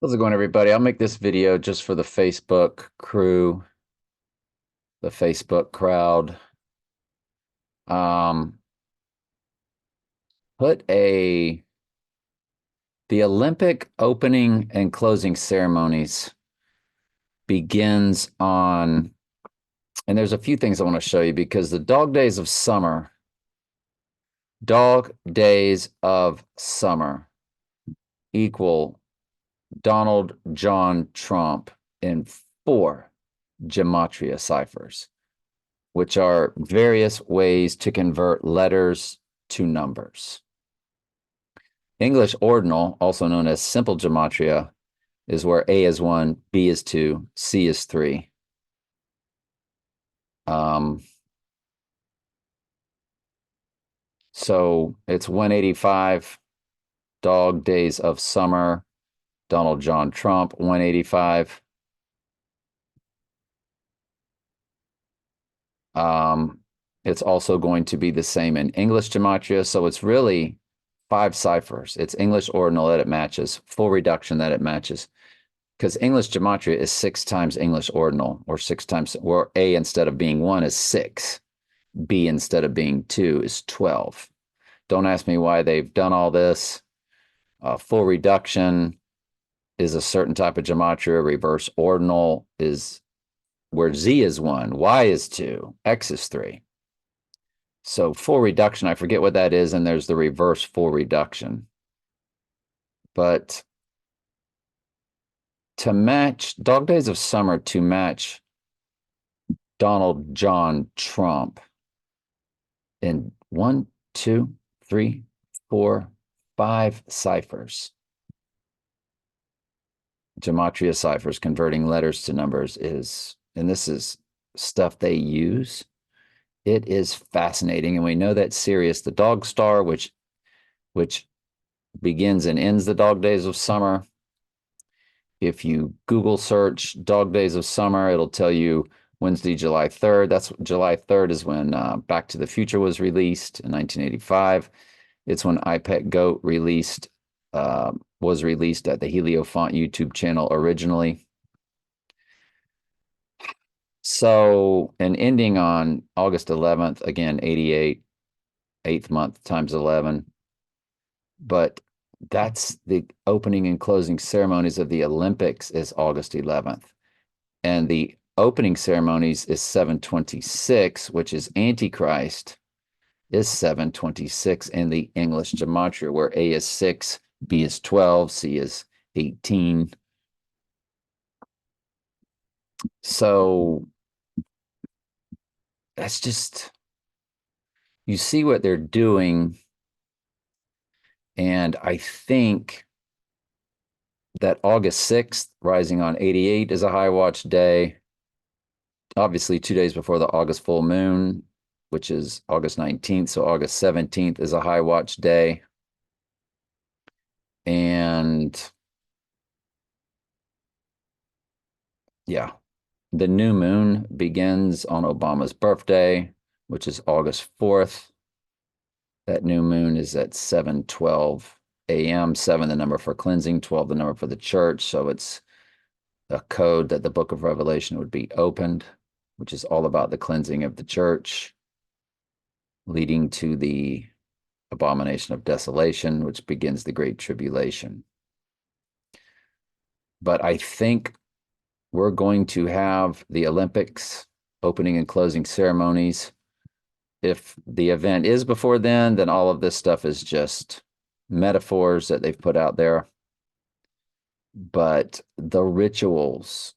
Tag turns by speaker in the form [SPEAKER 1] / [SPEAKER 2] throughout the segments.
[SPEAKER 1] How's it going, everybody? I'll make this video just for the Facebook crew, the Facebook crowd. Um, put a the Olympic opening and closing ceremonies begins on, and there's a few things I want to show you because the dog days of summer equal Donald John Trump in four gematria ciphers, which are various ways to convert letters to numbers. English ordinal, also known as simple gematria, is where A is 1, B is 2, C is 3. So it's 185 dog days of summer, Donald John Trump, 185. It's also going to be the same in English gematria. So it's really 5 ciphers. It's English ordinal that it matches, full reduction that it matches. Because English gematria is 6 times English ordinal, or 6 times, where A instead of being 1 is 6. B instead of being 2 is 12. Don't ask me why they've done all this. Full reduction is a certain type of gematria. Reverse ordinal is where Z is 1, Y is 2, X is 3. So full reduction, I forget what that is, and there's the reverse full reduction. But to match Dog Days of Summer, to match Donald John Trump in 1, 2, 3, 4, 5 ciphers. Gematria ciphers, converting letters to numbers is, and this is stuff they use. It is fascinating. And we know that Sirius, the dog star, which begins and ends the dog days of summer. If you Google search dog days of summer, it'll tell you Wednesday, July 3rd. That's July 3rd is when Back to the Future was released in 1985. It's when iPet Goat was released at the Heliofont YouTube channel originally. So, and ending on August 11th, again, 88, 8th month times 11. But that's the opening and closing ceremonies of the Olympics is August 11th. And the opening ceremonies is 726, which is Antichrist, is 726 in the English gematria, where A is 6, B is 12, C is 18. So that's just, you see what they're doing. And I think that August 6th, rising on 88, is a high watch day. Obviously, 2 days before the August full moon, which is August 19th. So August 17th is a high watch day. And yeah, the new moon begins on Obama's birthday, which is August 4th. That new moon is at 7:12 a.m. 7, the number for cleansing, 12, the number for the church. So it's a code that the book of Revelation would be opened, which is all about the cleansing of the church, leading to the abomination of desolation, which begins the Great Tribulation. But I think we're going to have the Olympics opening and closing ceremonies. If the event is before then all of this stuff is just metaphors that they've put out there. But the rituals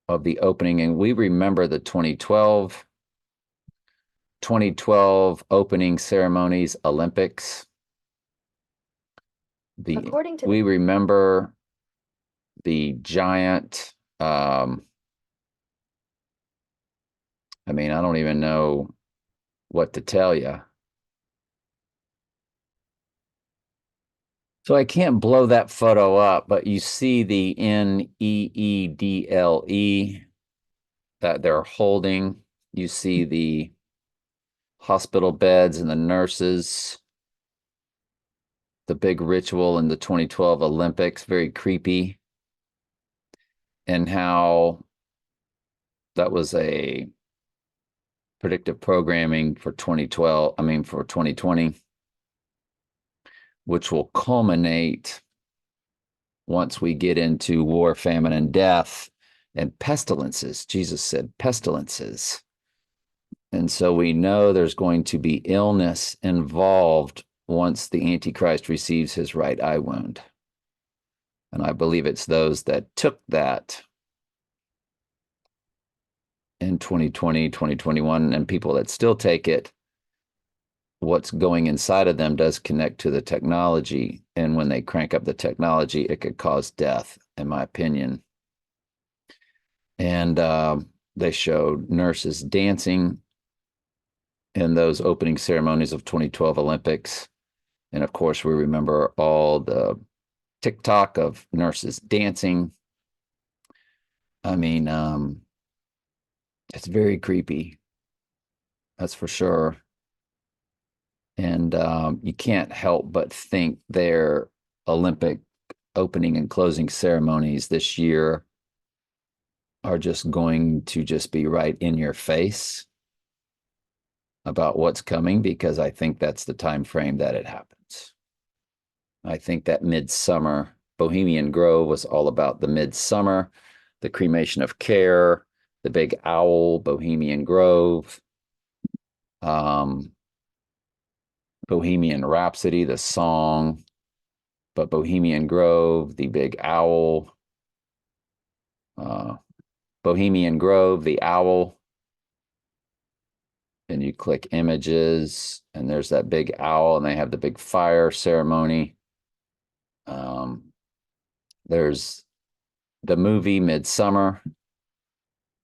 [SPEAKER 1] of the opening, and we remember the 2012 opening ceremonies, Olympics. We remember the giant, I mean, I don't even know what to tell you. So I can't blow that photo up, but you see the NEEDLE that they're holding. You see the hospital beds and the nurses. The big ritual in the 2012 Olympics, very creepy. and how that was a predictive programming for 2012, I mean, for 2020, which will culminate once we get into war, famine, and death and pestilences. Jesus said pestilences. And so we know there's going to be illness involved once the Antichrist receives his right eye wound. And I believe it's those that took that in 2020, 2021, and people that still take it. What's going inside of them does connect to the technology. And when they crank up the technology, it could cause death, in my opinion. And they showed nurses dancing in those opening ceremonies of 2012 Olympics. And of course, we remember all the TikTok of nurses dancing. I mean, it's very creepy. That's for sure. And you can't help but think their Olympic opening and closing ceremonies this year are just going to just be right in your face about what's coming, because I think that's the time frame that it happens. I think that Midsummer Bohemian Grove was all about the midsummer, the cremation of care, the big owl, Bohemian Grove, Bohemian Rhapsody, the song, but Bohemian Grove, the big owl, Bohemian Grove, the owl. And you click images, and there's that big owl, and they have the big fire ceremony. There's the movie Midsummer,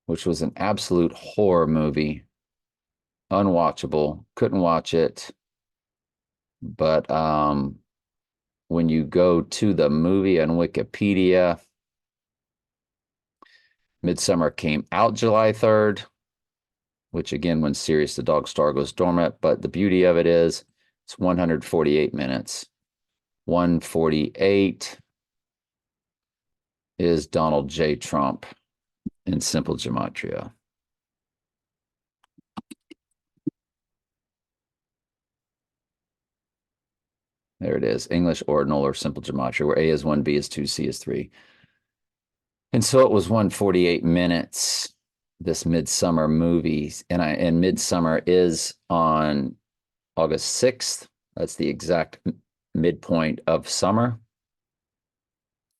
[SPEAKER 1] which was an absolute horror movie, unwatchable, couldn't watch it. But when you go to the movie on Wikipedia, Midsummer came out July 3rd, which again, when Sirius the Dog Star goes dormant. But the beauty of it is it's 148 minutes. 148 is Donald J. Trump in simple gematria. There it is, English ordinal or simple gematria, where A is 1, B is 2, C is 3. And so it was 148 minutes, this Midsummer movie. And Midsummer is on August 6th. That's the exact midpoint of summer.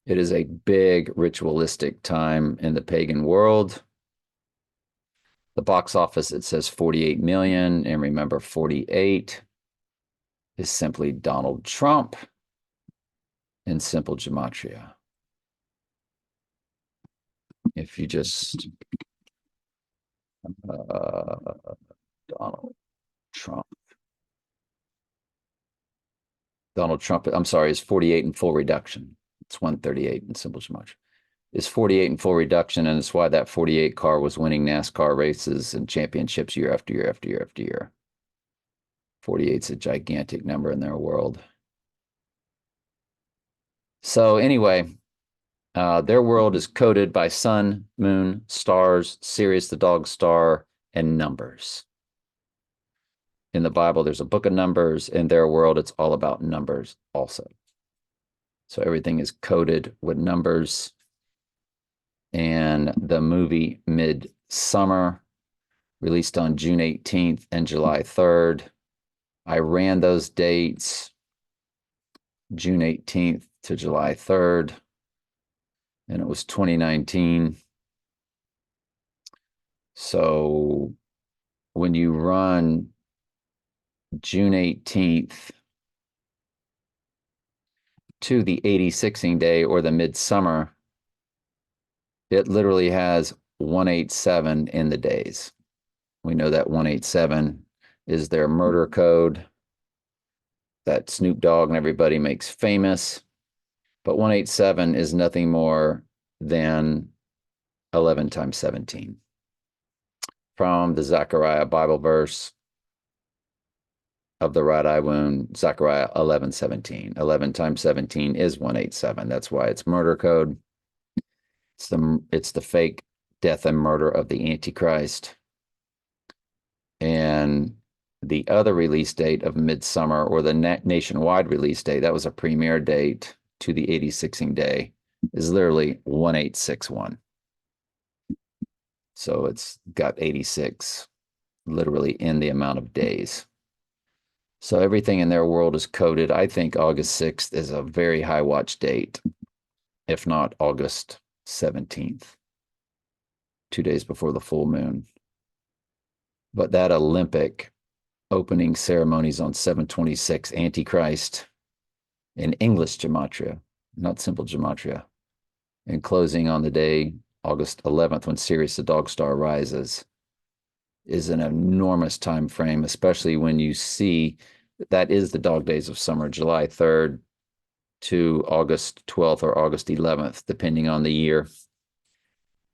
[SPEAKER 1] It is a big ritualistic time in the pagan world. The box office, it says 48 million. And remember, 48 is simply Donald Trump in simple gematria. If you just Donald Trump. Donald Trump, I'm sorry, is 48 in full reduction. It's 138 in simple gematria. Is 48 in full reduction, and it's why that 48 car was winning NASCAR races and championships year after year after year after year. 48 is a gigantic number in their world. So anyway, their world is coded by sun, moon, stars, Sirius the dog star, and numbers. In the Bible, there's a book of numbers. In their world, it's all about numbers also. So everything is coded with numbers. And the movie Midsummer, released on June 18th and July 3rd. I ran those dates, June 18th to July 3rd, and it was 2019. So when you run June 18th to the 86ing day or the midsummer, it literally has 187 in the days. We know that 187 is their murder code that Snoop Dogg and everybody makes famous. But 187 is nothing more than 11 times 17. From the Zechariah Bible verse of the right eye wound, Zechariah 11:17. 11 times 17 is 187. That's why it's murder code. It's the fake death and murder of the Antichrist. And the other release date of Midsummer, or the nationwide release date, that was a premiere date to the 86ing day, is literally 1861. So it's got 86 literally in the amount of days. So everything in their world is coded. I think August 6th is a very high watch date, if not August 17th, 2 days before the full moon. But that Olympic opening ceremonies on 726 Antichrist in English gematria, not simple gematria, and closing on the day, August 11th, when Sirius the Dog Star rises, is an enormous time frame, especially when you see that is the dog days of summer, July 3rd to August 12th or August 11th, depending on the year.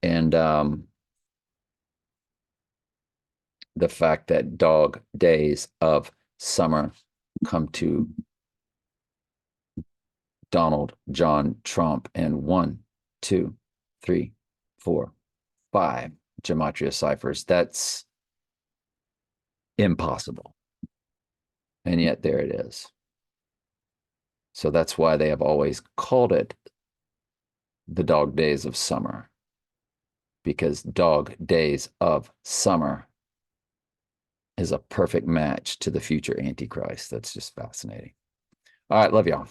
[SPEAKER 1] And the fact that dog days of summer come to Donald John Trump and 1, 2, 3, 4, 5 gematria ciphers. That's impossible. And yet there it is. So that's why they have always called it the dog days of summer, because dog days of summer is a perfect match to the future Antichrist. That's just fascinating. All right, love y'all.